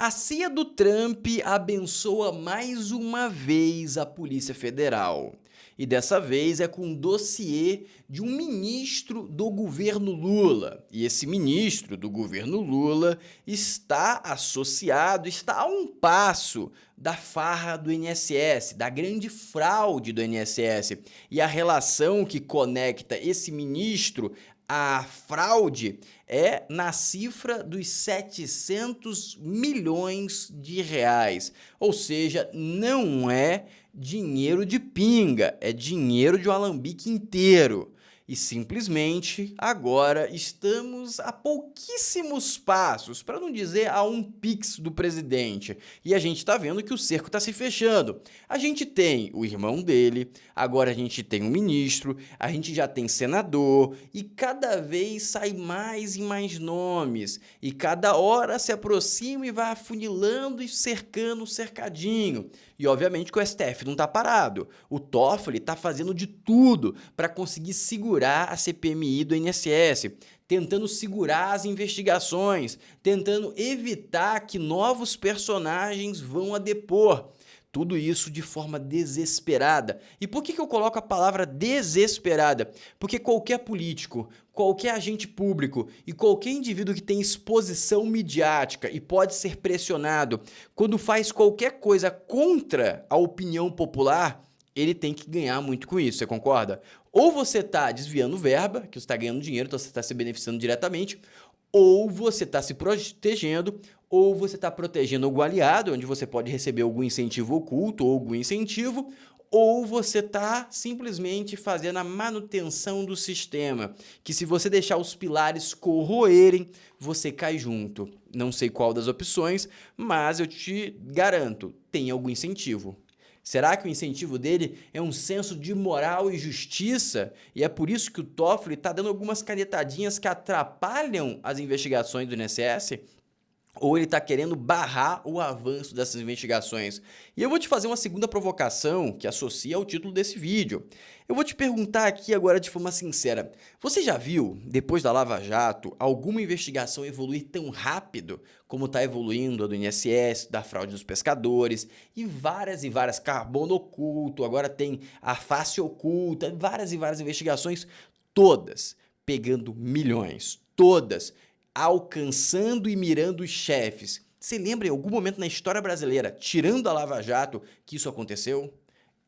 A CIA do Trump abençoa mais uma vez a Polícia Federal. E dessa vez é com um dossiê de um ministro do governo Lula. E esse ministro do governo Lula está associado, está a um passo da farra do INSS, da grande fraude do INSS. E a relação que conecta esse ministro à fraude é na cifra dos 700 milhões de reais. Ou seja, não é dinheiro de pinga, é dinheiro de um alambique inteiro. E simplesmente agora estamos a pouquíssimos passos, para não dizer a um pix do presidente. E a gente está vendo que o cerco está se fechando. A gente tem o irmão dele, agora a gente tem um ministro, a gente já tem senador, e cada vez sai mais e mais nomes. E cada hora se aproxima e vai afunilando e cercando o cercadinho. E obviamente que o STF não está parado. O Toffoli está fazendo de tudo para conseguir segurar a CPMI do INSS, tentando segurar as investigações, tentando evitar que novos personagens vão a depor. Tudo isso de forma desesperada. E por que eu coloco a palavra desesperada? Porque qualquer político, qualquer agente público e qualquer indivíduo que tem exposição midiática e pode ser pressionado, quando faz qualquer coisa contra a opinião popular, ele tem que ganhar muito com isso, você concorda? Ou você está desviando verba, que você está ganhando dinheiro, então você está se beneficiando diretamente, ou você está se protegendo, ou você está protegendo algum aliado, onde você pode receber algum incentivo oculto ou algum incentivo, ou você está simplesmente fazendo a manutenção do sistema, que se você deixar os pilares corroerem, você cai junto. Não sei qual das opções, mas eu te garanto, tem algum incentivo. Será que o incentivo dele é um senso de moral e justiça? E é por isso que o Toffoli está dando algumas canetadinhas que atrapalham as investigações do INSS? Ou ele está querendo barrar o avanço dessas investigações? E eu vou te fazer uma segunda provocação que associa ao título desse vídeo. Eu vou te perguntar aqui agora de forma sincera, você já viu, depois da Lava Jato, alguma investigação evoluir tão rápido como está evoluindo a do INSS, da fraude dos pescadores e várias, carbono oculto, agora tem a face oculta, várias investigações, todas pegando milhões, todas alcançando e mirando os chefes. Você lembra em algum momento na história brasileira, tirando a Lava Jato, que isso aconteceu?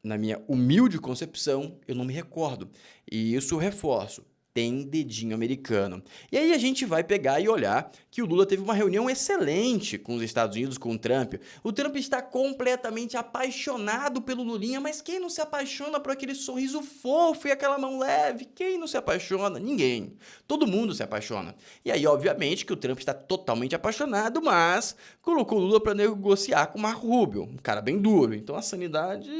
Na minha humilde concepção, eu não me recordo. E isso eu reforço. Tem dedinho americano. E aí a gente vai pegar e olhar que o Lula teve uma reunião excelente com os Estados Unidos, com o Trump. O Trump está completamente apaixonado pelo Lulinha, mas quem não se apaixona por aquele sorriso fofo e aquela mão leve? Quem não se apaixona? Ninguém. Todo mundo se apaixona. E aí, obviamente, que o Trump está totalmente apaixonado, mas colocou o Lula para negociar com o Marco Rubio, um cara bem duro. Então a sanidade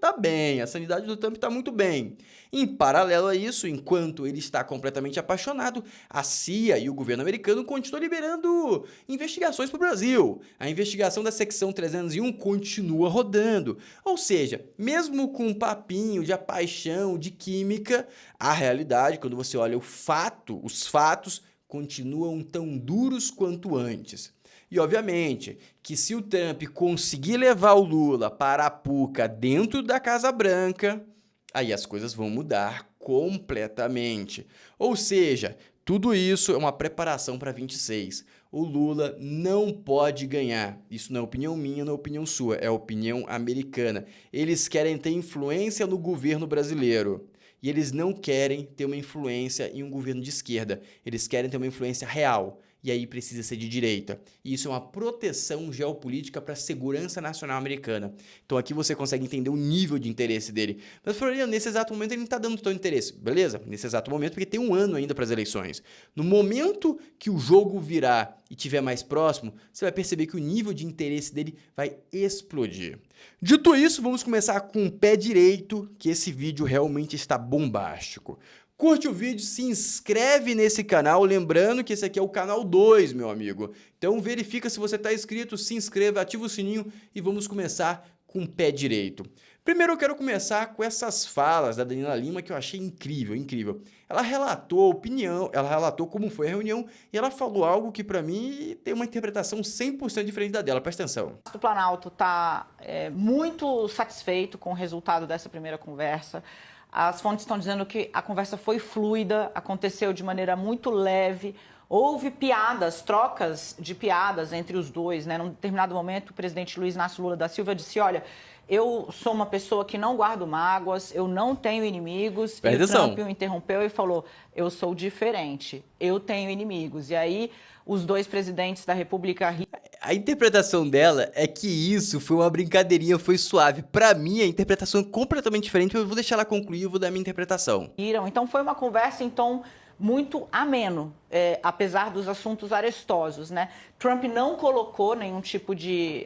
tá bem, a sanidade do Trump tá muito bem. Em paralelo a isso, enquanto ele está completamente apaixonado, a CIA e o governo americano continuam liberando investigações para o Brasil. A investigação da secção 301 continua rodando. Ou seja, mesmo com um papinho de paixão, de química, a realidade, quando você olha os fatos continuam tão duros quanto antes. E, obviamente, que se o Trump conseguir levar o Lula para a Puca dentro da Casa Branca, aí as coisas vão mudar completamente. Ou seja, tudo isso é uma preparação para 26. O Lula não pode ganhar. Isso não é opinião minha, não é opinião sua, é opinião americana. Eles querem ter influência no governo brasileiro. E eles não querem ter uma influência em um governo de esquerda. Eles querem ter uma influência real. E aí precisa ser de direita. E isso é uma proteção geopolítica para a segurança nacional americana. Então aqui você consegue entender o nível de interesse dele. Mas, Floriano, nesse exato momento ele não está dando todo interesse. Beleza? Nesse exato momento, porque tem um ano ainda para as eleições. No momento que o jogo virar e estiver mais próximo, você vai perceber que o nível de interesse dele vai explodir. Dito isso, vamos começar com o pé direito, que esse vídeo realmente está bombástico. Curte o vídeo, se inscreve nesse canal, lembrando que esse aqui é o canal 2, meu amigo. Então verifica se você está inscrito, se inscreva, ativa o sininho e vamos começar com o pé direito. Primeiro eu quero começar com essas falas da Daniela Lima que eu achei incrível, incrível. Ela relatou a opinião, ela relatou como foi a reunião e ela falou algo que para mim tem uma interpretação 100% diferente da dela. Presta atenção. O Planalto está muito satisfeito com o resultado dessa primeira conversa. As fontes estão dizendo que a conversa foi fluida, aconteceu de maneira muito leve. Houve piadas, trocas de piadas entre os dois, né? Num determinado momento, o presidente Luiz Inácio Lula da Silva disse, olha, eu sou uma pessoa que não guardo mágoas, eu não tenho inimigos. E o Trump o interrompeu e falou, eu sou diferente, eu tenho inimigos. E aí, os dois presidentes da República... A interpretação dela é que isso foi uma brincadeirinha, foi suave. Pra mim, a interpretação é completamente diferente, eu vou deixar ela concluir, eu vou dar a minha interpretação. Então, foi uma conversa em tom muito ameno, apesar dos assuntos arestosos, né? Trump não colocou nenhum tipo de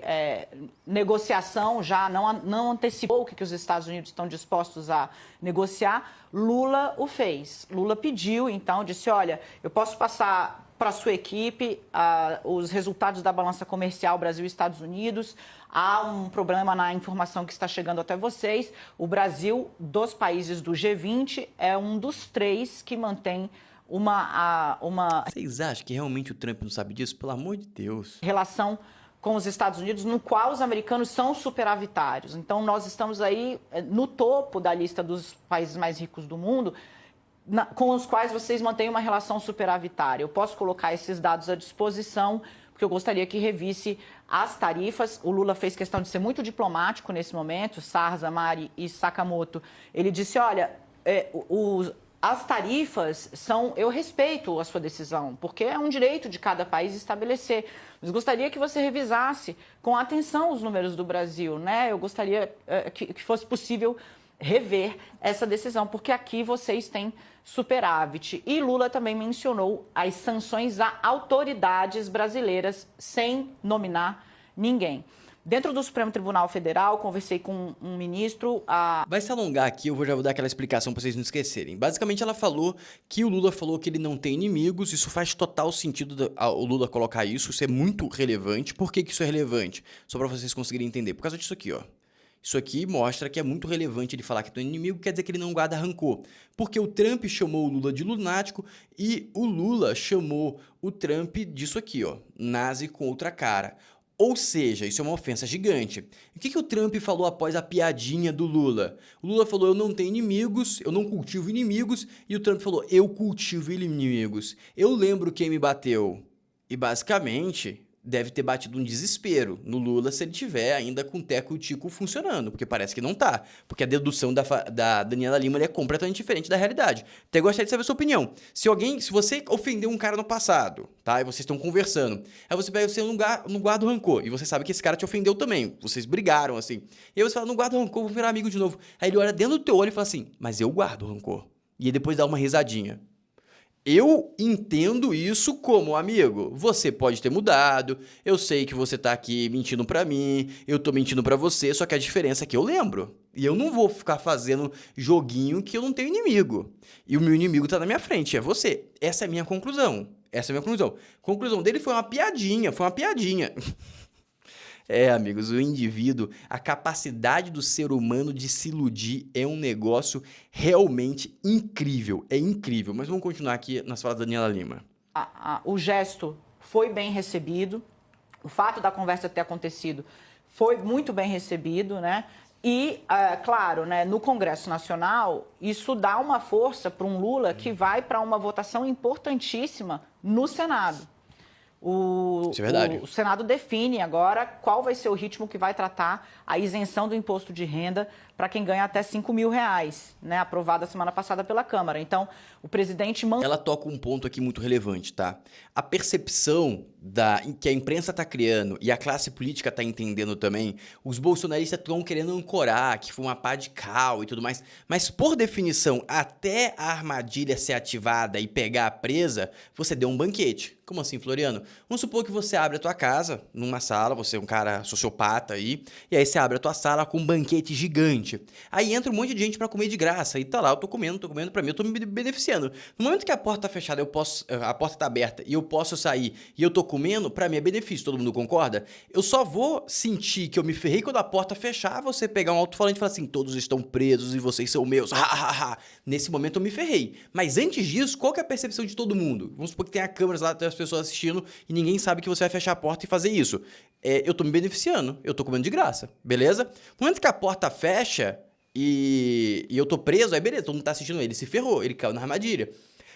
negociação, já não antecipou o que os Estados Unidos estão dispostos a negociar. Lula o fez. Lula pediu, então, disse, olha, eu posso passar para a sua equipe os resultados da balança comercial Brasil e Estados Unidos. Há um problema na informação que está chegando até vocês. O Brasil, dos países do G20, é um dos 3 que mantém uma... Vocês acham que realmente o Trump não sabe disso? Pelo amor de Deus. Relação com os Estados Unidos, no qual os americanos são superavitários. Então, nós estamos aí no topo da lista dos países mais ricos do mundo, com os quais vocês mantêm uma relação superavitária. Eu posso colocar esses dados à disposição, porque eu gostaria que revisse as tarifas. O Lula fez questão de ser muito diplomático nesse momento, Sarza, Mari e Sakamoto. Ele disse, olha, as tarifas são... Eu respeito a sua decisão, porque é um direito de cada país estabelecer. Mas gostaria que você revisasse com atenção os números do Brasil, né? Eu gostaria que fosse possível rever essa decisão, porque aqui vocês têm superávit. E Lula também mencionou as sanções a autoridades brasileiras sem nominar ninguém. Dentro do Supremo Tribunal Federal, conversei com um ministro... Vai se alongar aqui, eu já vou dar aquela explicação para vocês não esquecerem. Basicamente, ela falou que o Lula falou que ele não tem inimigos, isso faz total sentido o Lula colocar isso, isso é muito relevante. Por que isso é relevante? Só para vocês conseguirem entender. Por causa disso aqui, ó. Isso aqui mostra que é muito relevante ele falar que tem inimigo, quer dizer que ele não guarda rancor. Porque o Trump chamou o Lula de lunático e o Lula chamou o Trump disso aqui, ó, nazi com outra cara. Ou seja, isso é uma ofensa gigante. O que o Trump falou após a piadinha do Lula? O Lula falou, eu não tenho inimigos, eu não cultivo inimigos, e o Trump falou, eu cultivo inimigos. Eu lembro quem me bateu. E basicamente... deve ter batido um desespero no Lula se ele tiver ainda com o Teco e o Tico funcionando, porque parece que não tá. Porque a dedução da Daniela Lima é completamente diferente da realidade. Até gostaria de saber a sua opinião. Se você ofendeu um cara no passado, tá? E vocês estão conversando, aí você pega, você não guarda o rancor, e você sabe que esse cara te ofendeu também, vocês brigaram, assim. E aí você fala, não guarda o rancor, vou virar amigo de novo. Aí ele olha dentro do teu olho e fala assim, mas eu guardo o rancor. E aí depois dá uma risadinha. Eu entendo isso como, amigo, você pode ter mudado, eu sei que você tá aqui mentindo pra mim, eu tô mentindo pra você, só que a diferença é que eu lembro. E eu não vou ficar fazendo joguinho que eu não tenho inimigo. E o meu inimigo tá na minha frente, é você. Essa é a minha conclusão. Essa é a minha conclusão. A conclusão dele foi uma piadinha, foi uma piadinha. É, amigos, o indivíduo, a capacidade do ser humano de se iludir é um negócio realmente incrível, é incrível. Mas vamos continuar aqui nas falas da Daniela Lima. O gesto foi bem recebido, o fato da conversa ter acontecido foi muito bem recebido, né? E, claro, né, no Congresso Nacional, isso dá uma força para um Lula que vai para uma votação importantíssima no Senado. Isso é verdade. O Senado define agora qual vai ser o ritmo que vai tratar a isenção do imposto de renda para quem ganha até R$5.000, né, aprovada semana passada pela Câmara. Então, o presidente... Ela toca um ponto aqui muito relevante, tá? A percepção que a imprensa está criando e a classe política está entendendo também, os bolsonaristas estão querendo ancorar que foi uma pá de cal e tudo mais, mas por definição, até a armadilha ser ativada e pegar a presa, você deu um banquete. Como assim, Floriano? Vamos supor que você abre a tua casa, numa sala, você é um cara sociopata aí, e aí você abre a tua sala com um banquete gigante. Aí entra um monte de gente pra comer de graça, e tá lá, eu tô comendo, pra mim, eu tô me beneficiando. No momento que a porta tá fechada, a porta tá aberta, e eu posso sair, e eu tô comendo, para mim é benefício, todo mundo concorda? Eu só vou sentir que eu me ferrei quando a porta fechar, você pegar um alto-falante e falar assim, todos estão presos e vocês são meus, ha, ha, ha. Nesse momento eu me ferrei. Mas antes disso, qual que é a percepção de todo mundo? Vamos supor que tem câmeras lá, tem as pessoas assistindo e ninguém sabe que você vai fechar a porta e fazer isso. Eu tô me beneficiando, eu tô comendo de graça, beleza? No momento que a porta fecha e eu tô preso, aí beleza, todo mundo tá assistindo ele, se ferrou, ele caiu na armadilha.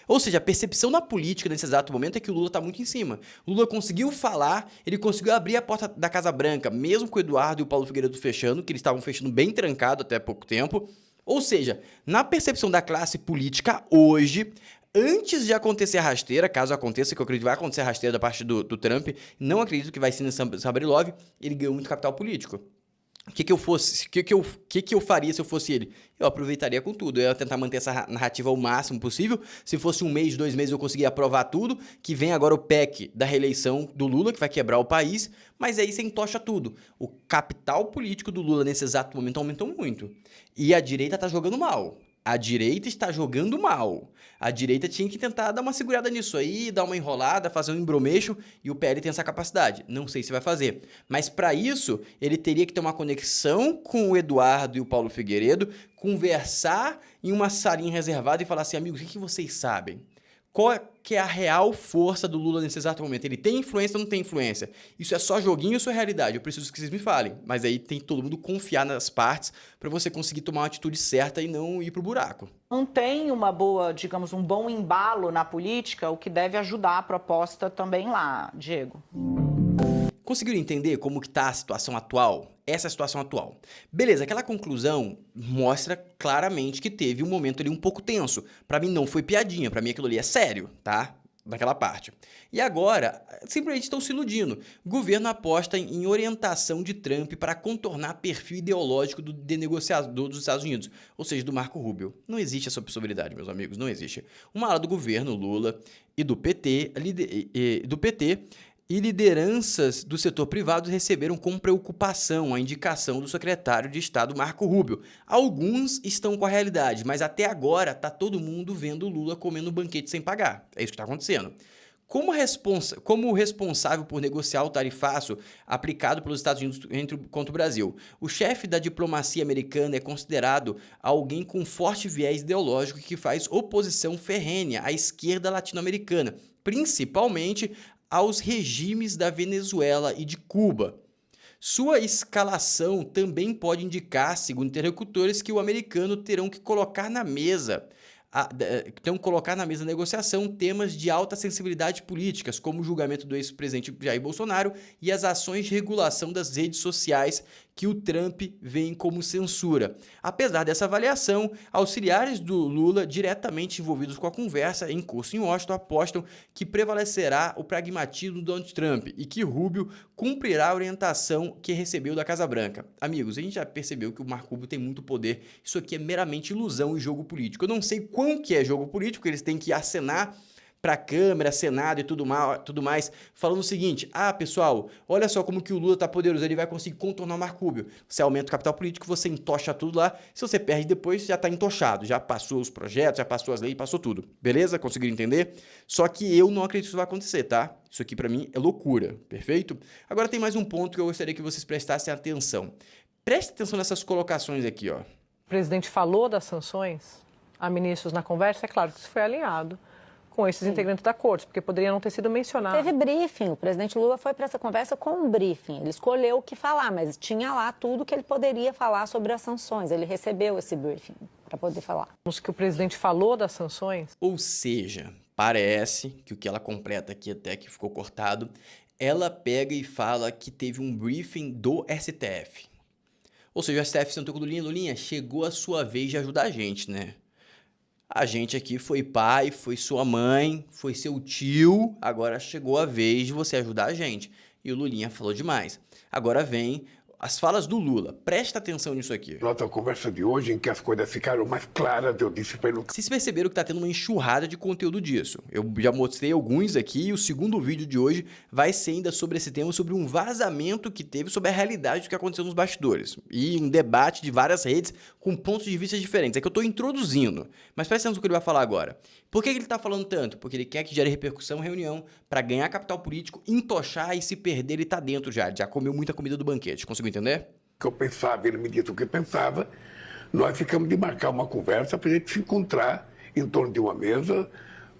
Ou seja, a percepção na política nesse exato momento é que o Lula está muito em cima. O Lula conseguiu falar, ele conseguiu abrir a porta da Casa Branca, mesmo com o Eduardo e o Paulo Figueiredo fechando, que eles estavam fechando bem trancado até há pouco tempo. Ou seja, na percepção da classe política hoje, antes de acontecer a rasteira, caso aconteça, que eu acredito que vai acontecer a rasteira da parte do Trump, não acredito que vai ser nesse Sabrilov, ele ganhou muito capital político. O que eu faria se eu fosse ele? Eu aproveitaria com tudo, eu ia tentar manter essa narrativa ao máximo possível. Se fosse 1 mês, 2 meses, eu conseguia aprovar tudo, que vem agora o PEC da reeleição do Lula, que vai quebrar o país, mas aí você entocha tudo. O capital político do Lula nesse exato momento aumentou muito. E a direita está jogando mal. A direita está jogando mal. A direita tinha que tentar dar uma segurada nisso aí, dar uma enrolada, fazer um embromeixo, e o PL tem essa capacidade. Não sei se vai fazer. Mas para isso, ele teria que ter uma conexão com o Eduardo e o Paulo Figueiredo, conversar em uma salinha reservada e falar assim, amigos, o que vocês sabem? Qual que é a real força do Lula nesse exato momento? Ele tem influência ou não tem influência? Isso é só joguinho ou isso é realidade? Eu preciso que vocês me falem. Mas aí tem que todo mundo confiar nas partes para você conseguir tomar uma atitude certa e não ir pro buraco. Não tem uma boa, digamos, um bom embalo na política, o que deve ajudar a proposta também lá, Diego. Conseguiram entender como que tá a situação atual? Essa é a situação atual. Beleza, aquela conclusão mostra claramente que teve um momento ali um pouco tenso. Pra mim não foi piadinha, pra mim aquilo ali é sério, tá? Daquela parte. E agora, simplesmente estão se iludindo. O governo aposta em orientação de Trump para contornar perfil ideológico do negociador dos Estados Unidos, ou seja, do Marco Rubio. Não existe essa possibilidade, meus amigos, não existe. Uma ala do governo, Lula, e do PT, e lideranças do setor privado receberam com preocupação a indicação do secretário de Estado Marco Rubio. Alguns estão com a realidade, mas até agora está todo mundo vendo o Lula comendo banquete sem pagar. É isso que está acontecendo. Como responsável por negociar o tarifaço aplicado pelos Estados Unidos contra o Brasil, o chefe da diplomacia americana é considerado alguém com forte viés ideológico que faz oposição ferrenha à esquerda latino-americana, principalmente aos regimes da Venezuela e de Cuba. Sua escalação também pode indicar, segundo interlocutores, que o americano terão que colocar na mesa a negociação temas de alta sensibilidade políticas, como o julgamento do ex-presidente Jair Bolsonaro e as ações de regulação das redes sociais que o Trump vê como censura. Apesar dessa avaliação, auxiliares do Lula diretamente envolvidos com a conversa em curso em Washington apostam que prevalecerá o pragmatismo do Donald Trump e que Rubio cumprirá a orientação que recebeu da Casa Branca. Amigos, a gente já percebeu que o Marco Rubio tem muito poder. Isso aqui é meramente ilusão e jogo político. Eu não sei quão que é jogo político, eles têm que acenar para a Câmara, Senado e tudo mais, falando o seguinte, pessoal, olha só como que o Lula tá poderoso, ele vai conseguir contornar o Marco Rubio. Você aumenta o capital político, você entocha tudo lá, se você perde depois, já tá entochado, já passou os projetos, já passou as leis, passou tudo, beleza? Conseguiram entender? Só que eu não acredito que isso vai acontecer, tá? Isso aqui para mim é loucura, perfeito? Agora tem mais um ponto que eu gostaria que vocês prestassem atenção. Preste atenção nessas colocações aqui, ó. O presidente falou das sanções a ministros na conversa, é claro que isso foi alinhado com esses integrantes da corte, porque poderia não ter sido mencionado. Teve briefing, o presidente Lula foi para essa conversa com um briefing, ele escolheu o que falar, mas tinha lá tudo que ele poderia falar sobre as sanções, ele recebeu esse briefing para poder falar. Que o presidente falou das sanções? Ou seja, parece que o que ela completa aqui até que ficou cortado, ela pega e fala que teve um briefing do STF. Ou seja, o STF sentou com o Lulinha, chegou a sua vez de ajudar a gente, né? A gente aqui foi pai, foi sua mãe, foi seu tio, agora chegou a vez de você ajudar a gente. E o Lulinha falou demais. Agora vem as falas do Lula. Presta atenção nisso aqui. Nossa conversa de hoje, em que as coisas ficaram mais claras, eu disse para ele... Vocês perceberam que tá tendo uma enxurrada de conteúdo disso. Eu já mostrei alguns aqui e o segundo vídeo de hoje vai ser ainda sobre esse tema, sobre um vazamento que teve sobre a realidade do que aconteceu nos bastidores. E um debate de várias redes com pontos de vista diferentes. É que eu tô introduzindo, mas presta atenção no que ele vai falar agora. Por que ele tá falando tanto? Porque ele quer que gere repercussão, reunião, para ganhar capital político, entochar e se perder, ele tá dentro já comeu muita comida do banquete. Conseguiu entender? O que eu pensava, ele me disse o que pensava, nós ficamos de marcar uma conversa para a gente se encontrar em torno de uma mesa.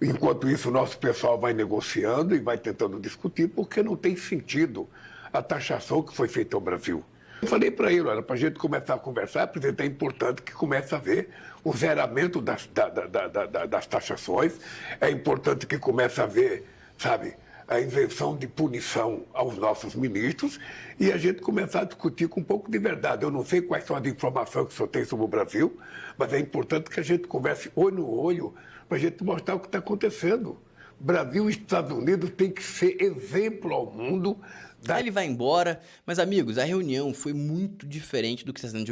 Enquanto isso, o nosso pessoal vai negociando e vai tentando discutir, porque não tem sentido a taxação que foi feita ao Brasil. Eu falei para ele, olha, para a gente começar a conversar, presidente, é importante que comece a haver o zeramento das taxações, é importante que comece a haver, sabe, a isenção de punição aos nossos ministros e a gente começar a discutir com um pouco de verdade. Eu não sei quais são as informações que o senhor tem sobre o Brasil, mas é importante que a gente converse olho no olho para a gente mostrar o que está acontecendo. Brasil e Estados Unidos tem que ser exemplo ao mundo. Aí ele vai embora, mas amigos, a reunião foi muito diferente do que está sendo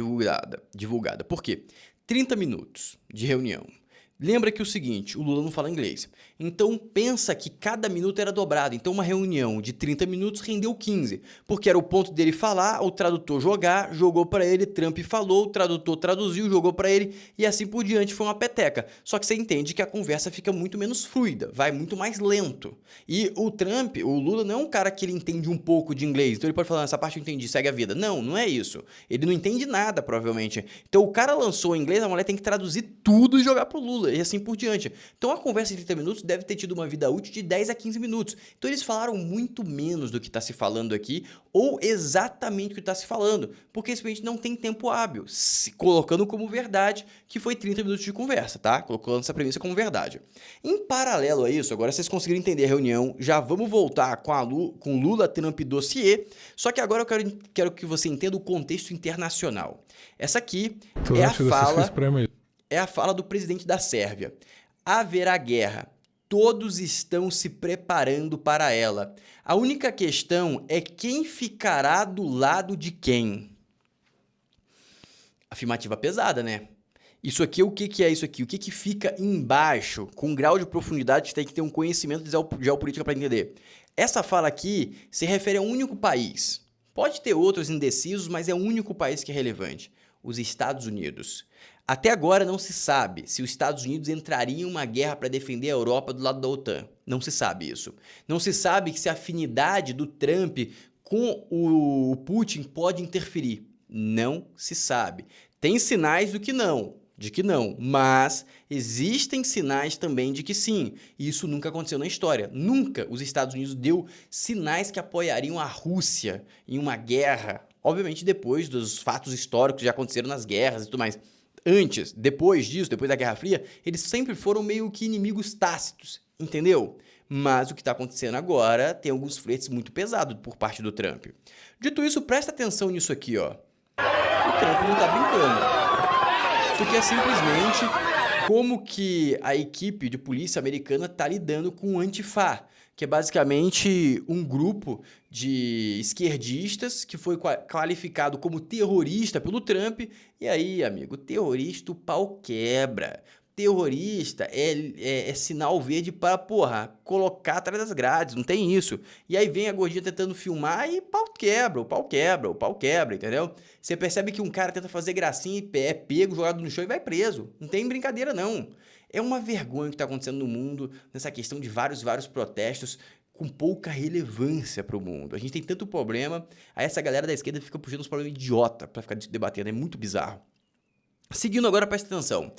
divulgada. Por quê? 30 minutos de reunião. Lembra que o seguinte, o Lula não fala inglês. Então pensa que cada minuto era dobrado. Então uma reunião de 30 minutos rendeu 15. Porque era o ponto dele falar, o tradutor jogar, jogou para ele, Trump falou, o tradutor traduziu, jogou para ele e assim por diante. Foi uma peteca. Só que você entende que a conversa fica muito menos fluida, vai muito mais lento. E o Trump, o Lula não é um cara que ele entende um pouco de inglês. Então ele pode falar, essa parte eu entendi, segue a vida. Não, não é isso. Ele não entende nada, provavelmente. Então o cara lançou em inglês, a mulher tem que traduzir tudo e jogar pro Lula. E assim por diante. Então a conversa de 30 minutos deve ter tido uma vida útil de 10 a 15 minutos. Então eles falaram muito menos do que está se falando aqui, ou exatamente o que está se falando, porque simplesmente não tem tempo hábil, colocando como verdade que foi 30 minutos de conversa, tá? Colocando essa premissa como verdade. Em paralelo a isso, agora vocês conseguiram entender a reunião, já vamos voltar com Lula, Trump dossiê, só que agora eu quero que você entenda o contexto internacional. Essa aqui é a fala do presidente da Sérvia. Haverá guerra. Todos estão se preparando para ela. A única questão é quem ficará do lado de quem. Afirmativa pesada, né? Isso aqui, o que é isso aqui? O que fica embaixo, com um grau de profundidade que tem que ter um conhecimento de geopolítica para entender. Essa fala aqui se refere a um único país. Pode ter outros indecisos, mas é o único país que é relevante. Os Estados Unidos. Até agora não se sabe se os Estados Unidos entrariam em uma guerra para defender a Europa do lado da OTAN. Não se sabe isso. Não se sabe se a afinidade do Trump com o Putin pode interferir. Não se sabe. Tem sinais de que não, mas existem sinais também de que sim. E isso nunca aconteceu na história. Nunca os Estados Unidos deu sinais que apoiariam a Rússia em uma guerra. Obviamente depois dos fatos históricos que já aconteceram nas guerras e tudo mais. Antes, depois disso, depois da Guerra Fria, eles sempre foram meio que inimigos tácitos, entendeu? Mas o que está acontecendo agora tem alguns fretes muito pesados por parte do Trump. Dito isso, presta atenção nisso aqui, ó. O Trump não está brincando. Isso aqui é simplesmente como que a equipe de polícia americana está lidando com o Antifa, que é basicamente um grupo de esquerdistas que foi qualificado como terrorista pelo Trump. E aí, amigo, terrorista o pau quebra. Terrorista é sinal verde para, colocar atrás das grades, não tem isso. E aí vem a gordinha tentando filmar e o pau quebra, entendeu? Você percebe que um cara tenta fazer gracinha e é pego, jogado no chão e vai preso. Não tem brincadeira, não. É uma vergonha o que está acontecendo no mundo, nessa questão de vários protestos com pouca relevância para o mundo. A gente tem tanto problema, aí essa galera da esquerda fica puxando uns problemas idiota para ficar debatendo, é muito bizarro. Seguindo agora, presta atenção.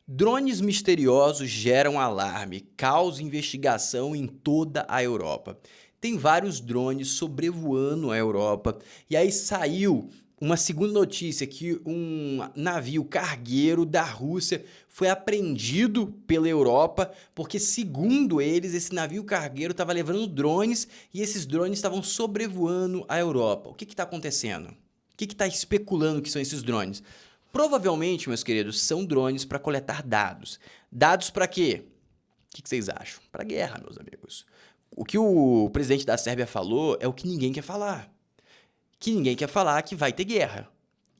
Drones misteriosos geram alarme, causa investigação em toda a Europa. Tem vários drones sobrevoando a Europa, e aí saiu uma segunda notícia que um navio cargueiro da Rússia foi apreendido pela Europa, porque segundo eles, esse navio cargueiro estava levando drones e esses drones estavam sobrevoando a Europa. O que está acontecendo? O que está especulando que são esses drones? Provavelmente, meus queridos, são drones para coletar dados. Dados para quê? O que vocês acham? Para guerra, meus amigos. O que o presidente da Sérvia falou é o que ninguém quer falar. que ninguém quer falar que vai ter guerra.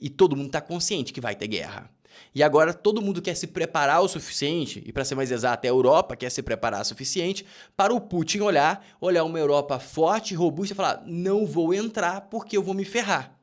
E todo mundo está consciente que vai ter guerra. E agora todo mundo quer se preparar o suficiente, e para ser mais exato, a Europa quer se preparar o suficiente para o Putin olhar uma Europa forte, robusta e falar, não vou entrar porque eu vou me ferrar.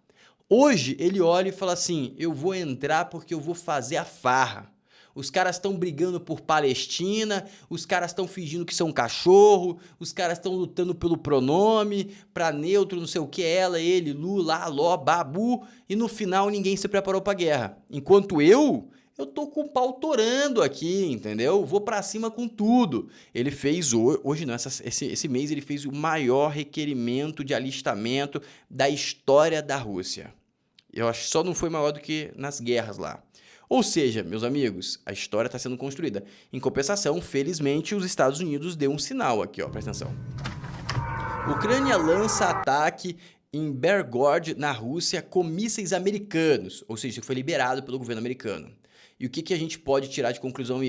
Hoje ele olha e fala assim, eu vou entrar porque eu vou fazer a farra. Os caras estão brigando por Palestina, os caras estão fingindo que são cachorro, os caras estão lutando pelo pronome, pra neutro, não sei o que, ela, ele, Lula, aló, babu, e no final ninguém se preparou pra guerra. Enquanto eu tô com o pau torando aqui, entendeu? Vou pra cima com tudo. Ele fez, hoje não, esse mês ele fez o maior requerimento de alistamento da história da Rússia. Eu acho que só não foi maior do que nas guerras lá. Ou seja, meus amigos, a história está sendo construída. Em compensação, felizmente, os Estados Unidos deu um sinal aqui, ó, presta atenção. Ucrânia lança ataque em Belgorod, na Rússia, com mísseis americanos, ou seja, foi liberado pelo governo americano. E o que a gente pode tirar de conclusão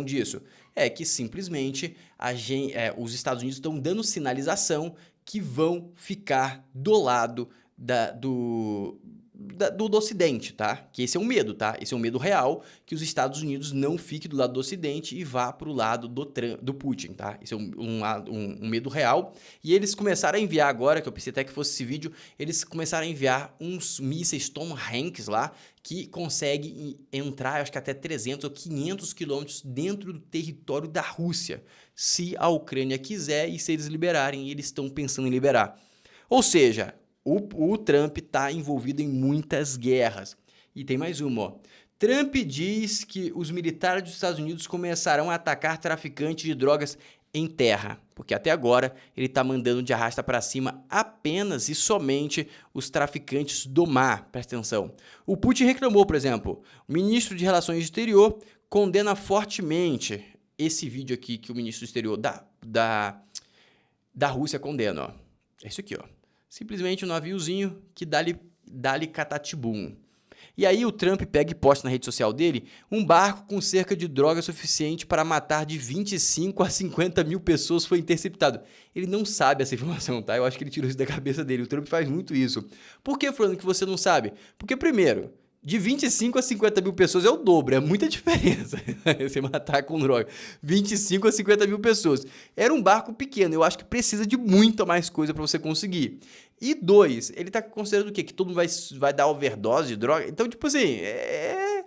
disso? É que simplesmente os Estados Unidos estão dando sinalização que vão ficar do lado do Ocidente, tá? Que esse é um medo, tá? Esse é um medo real, que os Estados Unidos não fiquem do lado do Ocidente e vá pro lado do Putin, tá? Esse é um medo real. E eles começaram a enviar agora, que eu pensei até que fosse esse vídeo, eles começaram a enviar uns mísseis Tom Hanks lá, que conseguem entrar, acho que até 300 ou 500 quilômetros dentro do território da Rússia, se a Ucrânia quiser e se eles liberarem, e eles estão pensando em liberar. Ou seja, o Trump está envolvido em muitas guerras. E tem mais uma, ó. Trump diz que os militares dos Estados Unidos começarão a atacar traficantes de drogas em terra, porque até agora ele está mandando de arrasta para cima apenas e somente os traficantes do mar. Presta atenção. O Putin reclamou, por exemplo, o ministro de Relações Exterior condena fortemente esse vídeo aqui que o ministro do Exterior da Rússia condena, ó. É isso aqui, ó. Simplesmente um naviozinho que dá-lhe catatibum. E aí o Trump pega e posta na rede social dele um barco com cerca de droga suficiente para matar de 25 a 50 mil pessoas foi interceptado. Ele não sabe essa informação, tá? Eu acho que ele tirou isso da cabeça dele. O Trump faz muito isso. Por que, falando que você não sabe? Porque, primeiro, de 25 a 50 mil pessoas é o dobro, é muita diferença você matar com droga. 25 a 50 mil pessoas. Era um barco pequeno, eu acho que precisa de muita mais coisa para você conseguir. E dois, ele tá considerando o quê? Que todo mundo vai dar overdose de droga? Então, tipo assim, é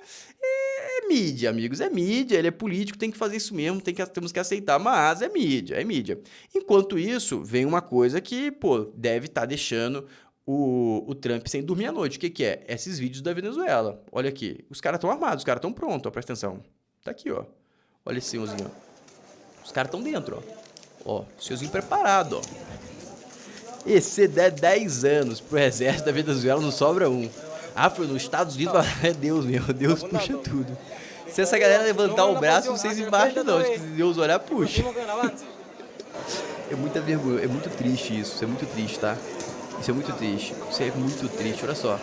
mídia, amigos, é mídia, ele é político, tem que fazer isso mesmo, temos que aceitar, mas é mídia, é mídia. Enquanto isso, vem uma coisa que, pô, deve estar deixando o Trump sem dormir à noite. O que é? Esses vídeos da Venezuela. Olha aqui, os caras estão armados, os caras estão prontos, ó, presta atenção. Tá aqui, ó. Olha esse senhorzinho, ó. Os caras estão dentro, ó. Ó, senhorzinho preparado, ó. E se der 10 anos pro exército da Venezuela, não sobra um. Ah, foi nos Estados Unidos, é Deus mesmo, Deus puxa tudo. Se essa galera levantar o braço, vocês embaixo não, se Deus olhar, puxa. É muita vergonha, é muito triste isso é muito triste, tá? Isso é muito triste, olha só.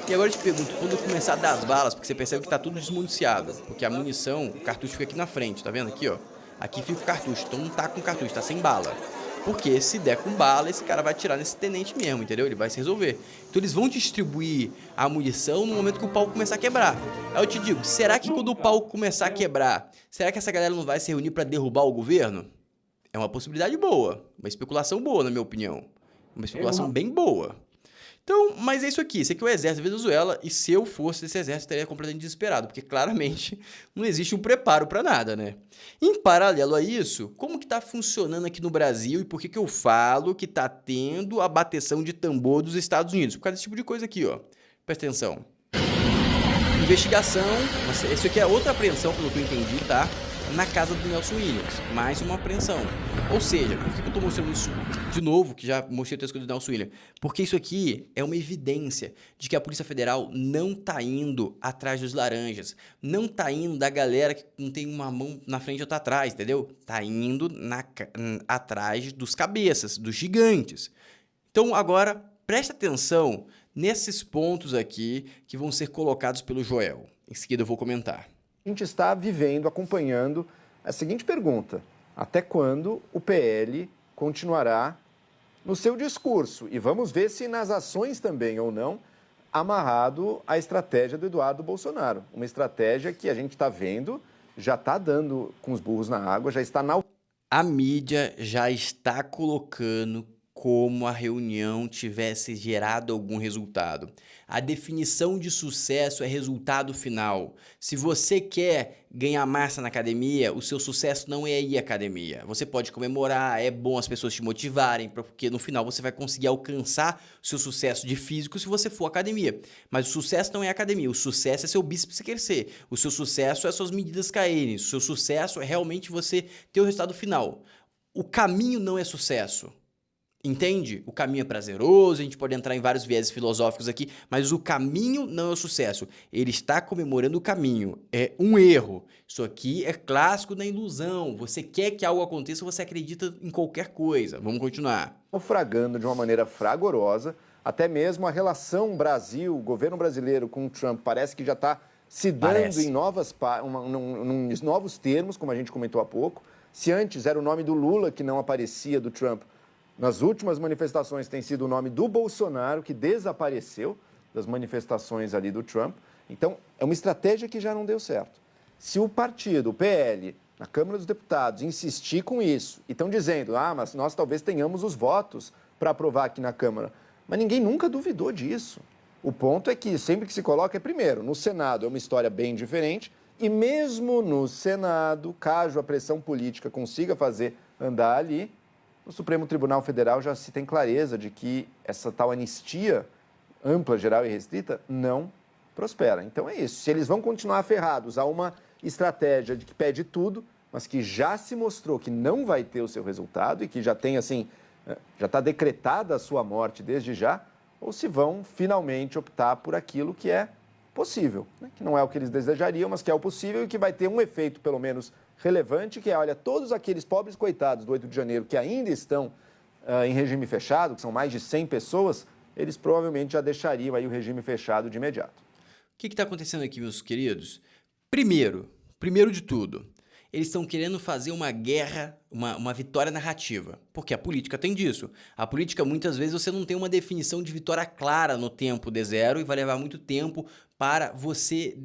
E agora eu te pergunto, quando começar a dar as balas, porque você percebe que tá tudo desmuniciado, porque a munição, o cartucho fica aqui na frente, tá vendo aqui, ó? Aqui fica o cartucho, então não tá com cartucho, tá sem bala. Porque se der com bala, esse cara vai atirar nesse tenente mesmo, entendeu? Ele vai se resolver. Então eles vão distribuir a munição no momento que o pau começar a quebrar. Aí eu te digo, será que quando o pau começar a quebrar, será que essa galera não vai se reunir para derrubar o governo? É uma possibilidade boa, uma especulação boa, na minha opinião. Uma especulação bem boa. Então, mas é isso aqui. Esse aqui é o exército da Venezuela, e se eu fosse desse exército, estaria completamente desesperado, porque claramente não existe um preparo para nada, né? Em paralelo a isso, como que tá funcionando aqui no Brasil e por que eu falo que tá tendo a bateção de tambor dos Estados Unidos? Por causa desse tipo de coisa aqui, ó. Presta atenção. Investigação, isso aqui é outra apreensão, pelo que eu entendi, tá? Na casa do Nelson Williams, mais uma apreensão. Ou seja, por que eu tô mostrando isso de novo, que já mostrei outras coisas do Nelson Williams? Porque isso aqui é uma evidência de que a Polícia Federal não tá indo atrás dos laranjas, não tá indo da galera que não tem uma mão na frente e outra atrás, entendeu? Tá indo atrás dos cabeças, dos gigantes. Então agora, presta atenção nesses pontos aqui que vão ser colocados pelo Joel. Em seguida eu vou comentar. A gente está vivendo, acompanhando a seguinte pergunta: até quando o PL continuará no seu discurso. E vamos ver se nas ações também ou não, amarrado à estratégia do Eduardo Bolsonaro. Uma estratégia que a gente está vendo, já está dando com os burros na água, já está na... A mídia já está colocando como a reunião tivesse gerado algum resultado. A definição de sucesso é resultado final. Se você quer ganhar massa na academia, o seu sucesso não é ir à academia. Você pode comemorar, é bom as pessoas te motivarem, porque no final você vai conseguir alcançar o seu sucesso de físico se você for à academia. Mas o sucesso não é a academia, o sucesso é seu bíceps crescer. O seu sucesso é suas medidas caírem. O seu sucesso é realmente você ter o resultado final. O caminho não é sucesso. Entende? O caminho é prazeroso, a gente pode entrar em vários vieses filosóficos aqui, mas o caminho não é o sucesso. Ele está comemorando o caminho. É um erro. Isso aqui é clássico da ilusão. Você quer que algo aconteça, você acredita em qualquer coisa. Vamos continuar. naufragando de uma maneira fragorosa, até mesmo a relação Brasil, governo brasileiro com o Trump parece que já está se dando em novos termos, como a gente comentou há pouco. Se antes era o nome do Lula que não aparecia, do Trump, nas últimas manifestações tem sido o nome do Bolsonaro, que desapareceu das manifestações ali do Trump. Então, é uma estratégia que já não deu certo. Se o partido, o PL, na Câmara dos Deputados, insistir com isso, e estão dizendo, mas nós talvez tenhamos os votos para aprovar aqui na Câmara. Mas ninguém nunca duvidou disso. O ponto é que sempre que se coloca, primeiro, no Senado é uma história bem diferente, e mesmo no Senado, caso a pressão política consiga fazer andar ali, no Supremo Tribunal Federal já se tem clareza de que essa tal anistia ampla, geral e restrita não prospera. Então é isso. Se eles vão continuar aferrados a uma estratégia de que pede tudo, mas que já se mostrou que não vai ter o seu resultado e que já tem, assim, já está decretada a sua morte desde já, ou se vão finalmente optar por aquilo que é possível, né? Que não é o que eles desejariam, mas que é o possível e que vai ter um efeito, pelo menos, relevante, que é, olha, todos aqueles pobres coitados do 8 de janeiro que ainda estão em regime fechado, que são mais de 100 pessoas, eles provavelmente já deixariam aí o regime fechado de imediato. O que está acontecendo aqui, meus queridos? Primeiro de tudo, eles estão querendo fazer uma guerra, uma vitória narrativa, porque a política tem disso. A política, muitas vezes, você não tem uma definição de vitória clara no tempo de zero e vai levar muito tempo para você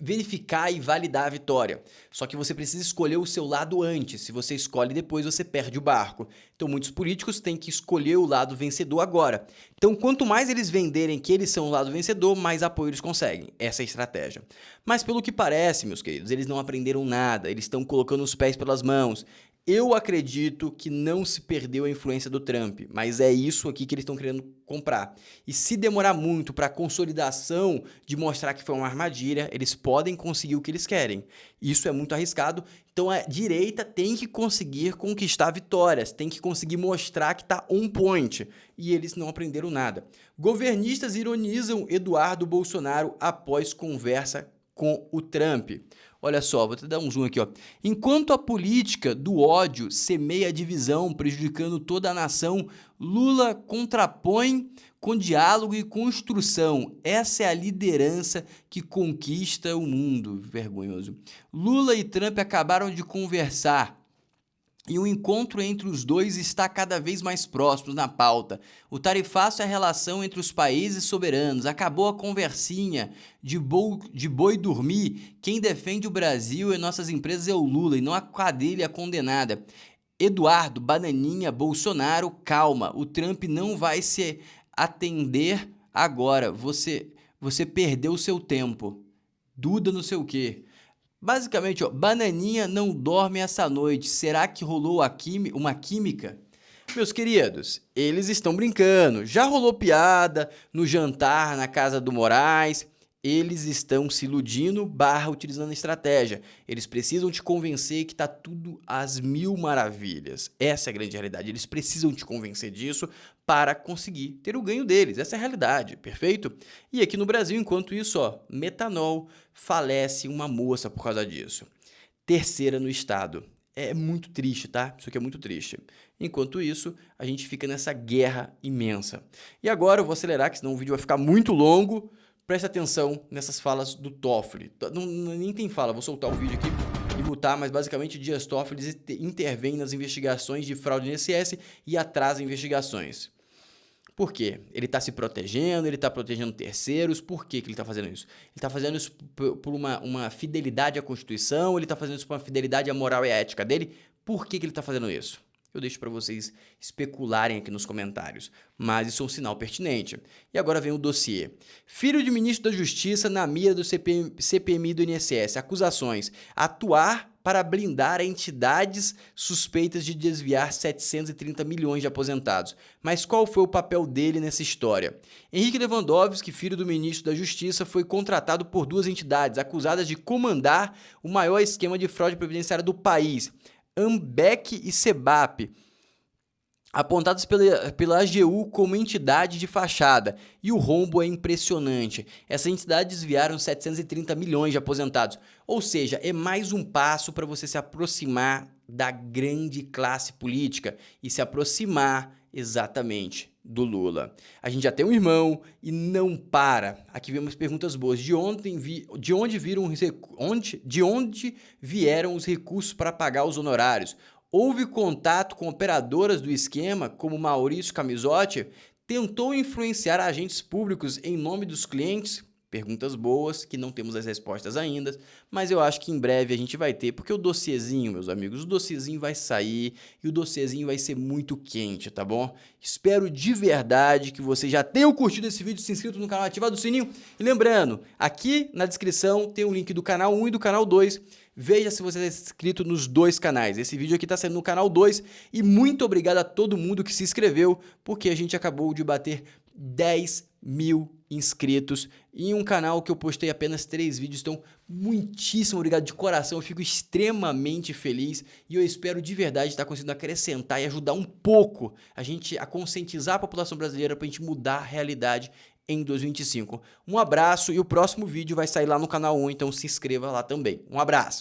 verificar e validar a vitória. Só que você precisa escolher o seu lado antes. Se você escolhe depois, você perde o barco. Então, muitos políticos têm que escolher o lado vencedor agora. Então, quanto mais eles venderem que eles são o lado vencedor, mais apoio eles conseguem. Essa é a estratégia. Mas, pelo que parece, meus queridos, eles não aprenderam nada. Eles estão colocando os pés pelas mãos. Eu acredito que não se perdeu a influência do Trump, mas é isso aqui que eles estão querendo comprar. E se demorar muito para a consolidação de mostrar que foi uma armadilha, eles podem conseguir o que eles querem. Isso é muito arriscado, então a direita tem que conseguir conquistar vitórias, tem que conseguir mostrar que está on point, e eles não aprenderam nada. Governistas ironizam Eduardo Bolsonaro após conversa com o Trump. Olha só, vou te dar um zoom aqui, ó. Enquanto a política do ódio semeia a divisão, prejudicando toda a nação, Lula contrapõe com diálogo e construção. Essa é a liderança que conquista o mundo. Vergonhoso. Lula e Trump acabaram de conversar. E o encontro entre os dois está cada vez mais próximo na pauta. O tarifaço é a relação entre os países soberanos. Acabou a conversinha de boi dormir. Quem defende o Brasil e nossas empresas é o Lula e não a quadrilha condenada. Eduardo, Bananinha, Bolsonaro, calma. O Trump não vai se atender agora. Você perdeu o seu tempo. Duda não sei o quê. Basicamente, ó, Bananinha não dorme essa noite. Será que rolou uma química? Meus queridos, eles estão brincando. Já rolou piada no jantar na casa do Moraes. Eles estão se iludindo / utilizando estratégia. Eles precisam te convencer que tá tudo às mil maravilhas. Essa é a grande realidade. Eles precisam te convencer disso para conseguir ter o ganho deles. Essa é a realidade, perfeito? E aqui no Brasil, enquanto isso, ó, metanol, falece uma moça por causa disso. Terceira no estado. É muito triste, tá? Isso aqui é muito triste. Enquanto isso, a gente fica nessa guerra imensa. E agora eu vou acelerar, que senão o vídeo vai ficar muito longo. Preste atenção nessas falas do Toffoli. Nem tem fala, vou soltar o vídeo aqui e tributar, mas basicamente Dias Toffoli intervém nas investigações de fraude no INSS e atrasa investigações. Por quê? Ele está se protegendo, ele está protegendo terceiros. Por que ele está fazendo isso? Ele está fazendo isso por uma fidelidade à Constituição, ele está fazendo isso por uma fidelidade à moral e à ética dele. Por que ele está fazendo isso? Eu deixo para vocês especularem aqui nos comentários, mas isso é um sinal pertinente. E agora vem o dossiê. Filho de ministro da Justiça na mira do CPMI do INSS. Acusações. Atuar para blindar entidades suspeitas de desviar 730 milhões de aposentados. Mas qual foi o papel dele nessa história? Henrique Lewandowski, filho do ministro da Justiça, foi contratado por 2 entidades acusadas de comandar o maior esquema de fraude previdenciária do país, Ambec e Sebap, apontados pela AGU como entidade de fachada. E o rombo é impressionante. Essas entidades desviaram 730 milhões de aposentados. Ou seja, é mais um passo para você se aproximar da grande classe política e se aproximar exatamente do Lula. A gente já tem um irmão e não para. Aqui vemos perguntas boas. De onde vieram os recursos para pagar os honorários? Houve contato com operadoras do esquema, como Maurício Camisotti? Tentou influenciar agentes públicos em nome dos clientes? Perguntas boas, que não temos as respostas ainda, mas eu acho que em breve a gente vai ter, porque o dossiezinho, meus amigos, o dossiezinho vai sair e o dossiezinho vai ser muito quente, tá bom? Espero de verdade que vocês já tenham curtido esse vídeo, se inscrito no canal, ativado o sininho. E lembrando, aqui na descrição tem o link do canal 1 e do canal 2. Veja se você está inscrito nos 2 canais. Esse vídeo aqui está saindo no canal 2 e muito obrigado a todo mundo que se inscreveu, porque a gente acabou de bater 10 mil inscritos em um canal que eu postei apenas 3 vídeos. Então, muitíssimo obrigado de coração. Eu fico extremamente feliz e eu espero de verdade estar conseguindo acrescentar e ajudar um pouco a conscientizar a população brasileira para a gente mudar a realidade em 2025. Um abraço e o próximo vídeo vai sair lá no canal 1, então se inscreva lá também. Um abraço!